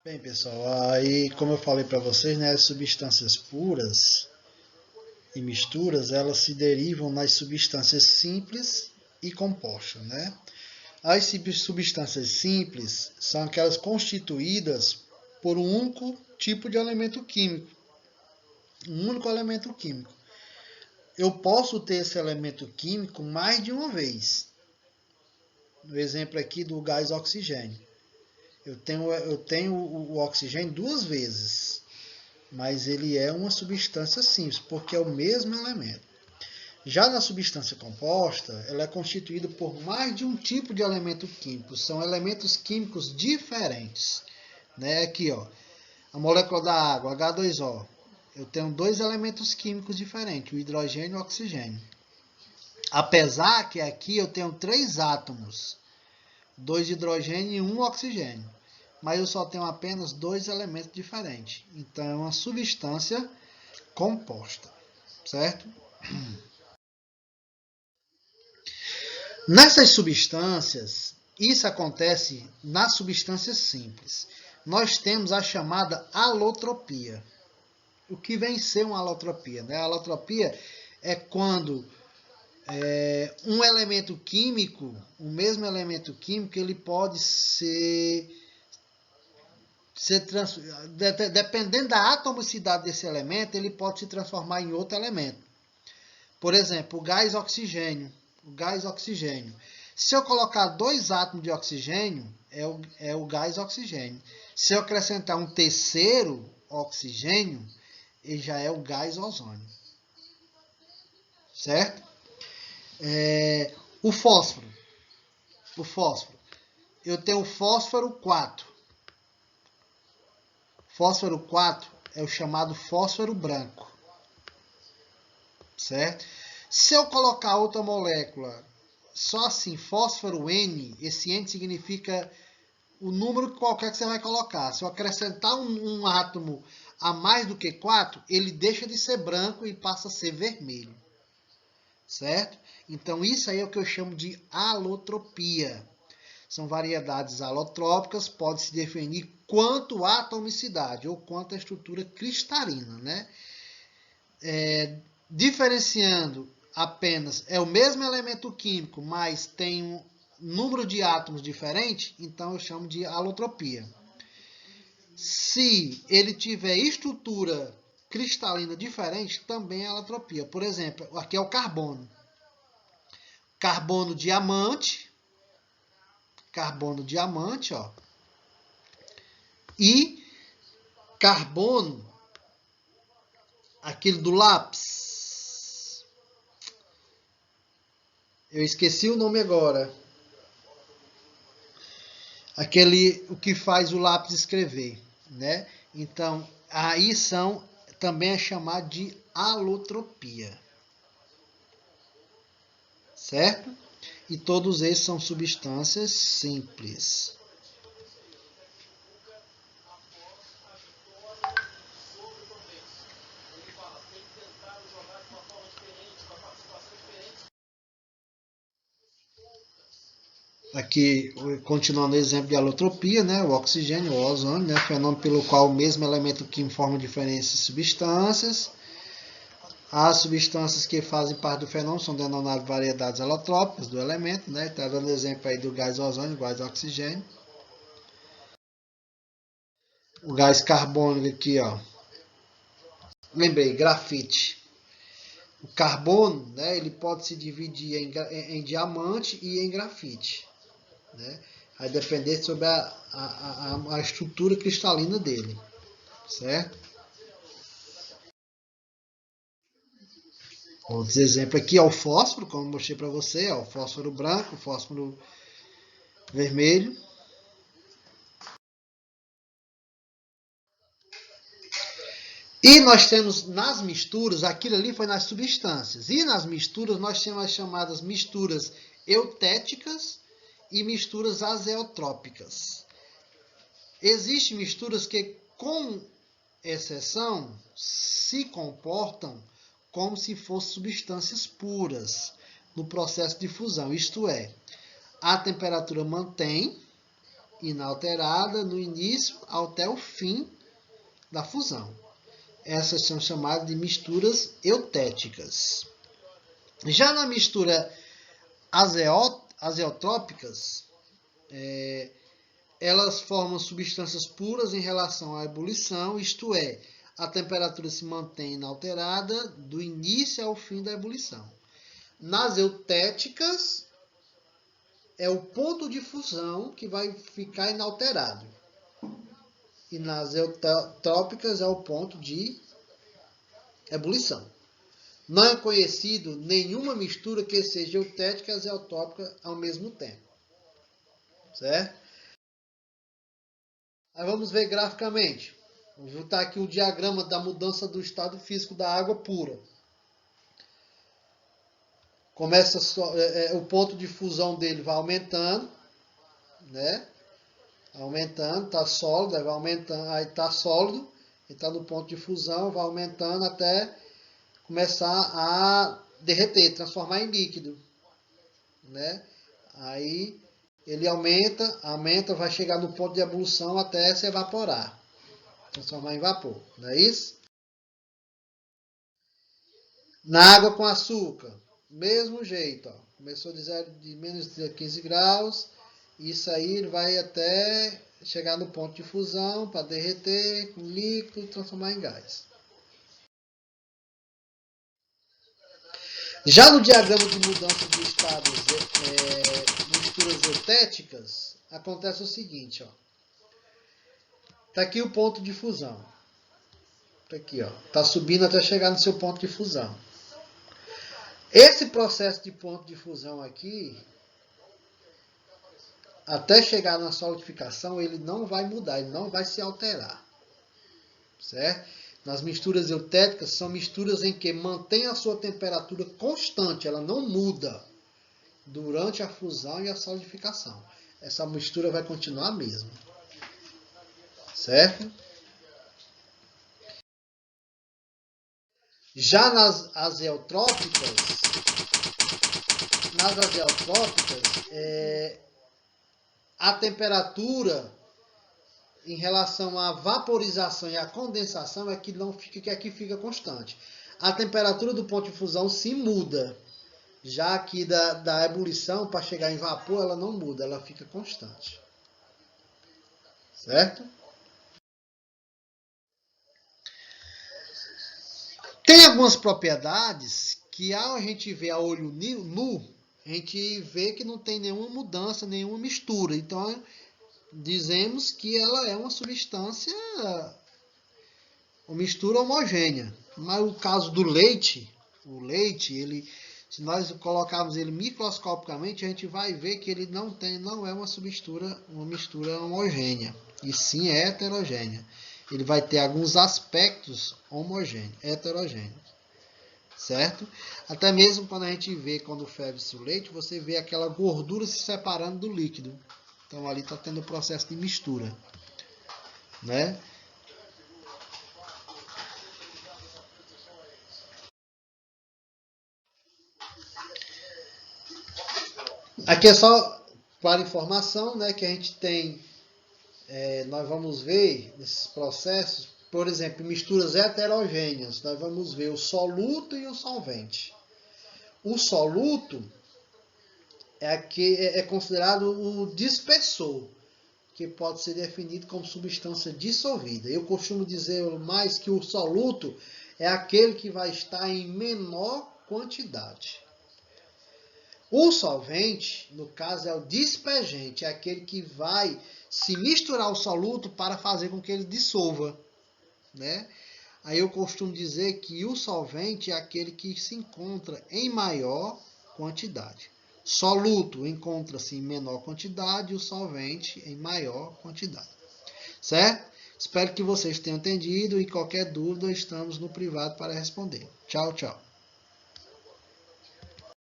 Bem, pessoal, aí como eu falei para vocês, né, as substâncias puras e misturas, elas se derivam nas substâncias simples e compostas, né? As substâncias simples são aquelas constituídas por um único tipo de elemento químico, um único elemento químico. Eu posso ter esse elemento químico mais de uma vez. No exemplo aqui do gás oxigênio. Eu tenho o oxigênio duas vezes, mas ele é uma substância simples, porque é o mesmo elemento. Já na substância composta, ela é constituída por mais de um tipo de elemento químico, são elementos químicos diferentes. Né? Aqui, ó, a molécula da água, H2O, eu tenho dois elementos químicos diferentes, o hidrogênio e o oxigênio. Apesar que aqui eu tenho três átomos, dois hidrogênio e um oxigênio. Mas eu só tenho apenas dois elementos diferentes. Então é uma substância composta, certo? Nessas substâncias, isso acontece nas substâncias simples. Nós temos a chamada alotropia. O que vem ser uma alotropia? Né? A alotropia é quando um elemento químico, o mesmo elemento químico, ele pode dependendo da atomicidade desse elemento, ele pode se transformar em outro elemento. Por exemplo, o gás oxigênio. O gás oxigênio. Se eu colocar dois átomos de oxigênio, é o gás oxigênio. Se eu acrescentar um terceiro oxigênio, ele já é o gás ozônio. Certo? O fósforo. O fósforo. Eu tenho o fósforo 4. Fósforo 4 é o chamado fósforo branco. Certo? Se eu colocar outra molécula só assim, fósforo N, esse N significa o número qualquer que você vai colocar. Se eu acrescentar um átomo a mais do que 4, ele deixa de ser branco e passa a ser vermelho. Certo? Então isso aí é o que eu chamo de alotropia. São variedades alotrópicas, pode se definir quanto a atomicidade ou quanto a estrutura cristalina, né? Diferenciando apenas, é o mesmo elemento químico, mas tem um número de átomos diferente, então eu chamo de alotropia. Se ele tiver estrutura cristalina diferente, também é alotropia. Por exemplo, aqui é o carbono. Carbono diamante, ó. E carbono, aquele do lápis. Eu esqueci o nome agora. O que faz o lápis escrever, né? Então, aí também é chamado de alotropia. Certo? E todos esses são substâncias simples. Aqui, continuando o exemplo de alotropia, né? O oxigênio, o ozônio, né? Fenômeno pelo qual o mesmo elemento químico forma diferentes substâncias. As substâncias que fazem parte do fenômeno são denominadas variedades alotrópicas do elemento, né? Está dando exemplo aí do gás ozônio, gás oxigênio. O gás carbônico aqui, ó. Lembrei, grafite. O carbono, né, ele pode se dividir em diamante e em grafite. Né? Vai depender sobre a estrutura cristalina dele. Certo? Outros exemplos aqui é o fósforo, como eu mostrei para você, ó, o fósforo branco, o fósforo vermelho. E nós temos nas misturas, aquilo ali foi nas substâncias. E nas misturas nós temos as chamadas misturas eutéticas e misturas azeotrópicas. Existem misturas que, com exceção, se comportam como se fossem substâncias puras no processo de fusão. Isto é, a temperatura mantém inalterada no início até o fim da fusão. Essas são chamadas de misturas eutéticas. Já na mistura azeotrópicas, elas formam substâncias puras em relação à ebulição, isto é, a temperatura se mantém inalterada do início ao fim da ebulição. Nas eutéticas, é o ponto de fusão que vai ficar inalterado. E nas eutrópicas é o ponto de ebulição. Não é conhecido nenhuma mistura que seja eutética e azeotrópica ao mesmo tempo. Certo? Aí vamos ver graficamente. Vou botar aqui o diagrama da mudança do estado físico da água pura. Começa o ponto de fusão dele vai aumentando, né? Aumentando, está sólido, aí vai aumentando, aí está sólido, está no ponto de fusão, vai aumentando até começar a derreter, transformar em líquido, né? Aí ele aumenta, vai chegar no ponto de ebulição até se evaporar, transformar em vapor, não é isso? Na água com açúcar, mesmo jeito, ó. Começou de menos de 15 graus, isso aí ele vai até chegar no ponto de fusão para derreter com líquido e transformar em gás. Já no diagrama de mudança de estados, misturas eutéticas, acontece o seguinte, ó. Tá aqui o ponto de fusão. Tá aqui, ó. Tá subindo até chegar no seu ponto de fusão. Esse processo de ponto de fusão aqui, até chegar na solidificação, ele não vai mudar, ele não vai se alterar. Certo? Nas misturas eutéticas, são misturas em que mantém a sua temperatura constante, ela não muda durante a fusão e a solidificação. Essa mistura vai continuar a mesma. Certo? Já nas azeotrópicas, a temperatura em relação à vaporização e à condensação é que não fica, que aqui fica constante. A temperatura do ponto de fusão se muda. Já aqui da ebulição, para chegar em vapor, ela não muda, ela fica constante. Certo? Tem algumas propriedades que ao a gente ver a olho nu, a gente vê que não tem nenhuma mudança, nenhuma mistura. Então, dizemos que ela é uma substância, uma mistura homogênea. Mas o caso do leite, se nós colocarmos ele microscopicamente, a gente vai ver que ele não é uma mistura homogênea, e sim é heterogênea. Ele vai ter alguns aspectos heterogêneos, certo? Até mesmo quando a gente vê, quando ferve-se o leite, você vê aquela gordura se separando do líquido. Então ali está tendo o processo de mistura, né? Aqui é só para informação, né, que a gente tem, nós vamos ver nesses processos, por exemplo, misturas heterogêneas, nós vamos ver o soluto e o solvente. O soluto é considerado o dispersor, que pode ser definido como substância dissolvida. Eu costumo dizer mais que o soluto é aquele que vai estar em menor quantidade. O solvente, no caso, é o dispergente, é aquele que vai se misturar ao soluto para fazer com que ele dissolva, né? Aí eu costumo dizer que o solvente é aquele que se encontra em maior quantidade. Soluto encontra-se em menor quantidade e o solvente em maior quantidade. Certo? Espero que vocês tenham entendido e qualquer dúvida estamos no privado para responder. Tchau, tchau.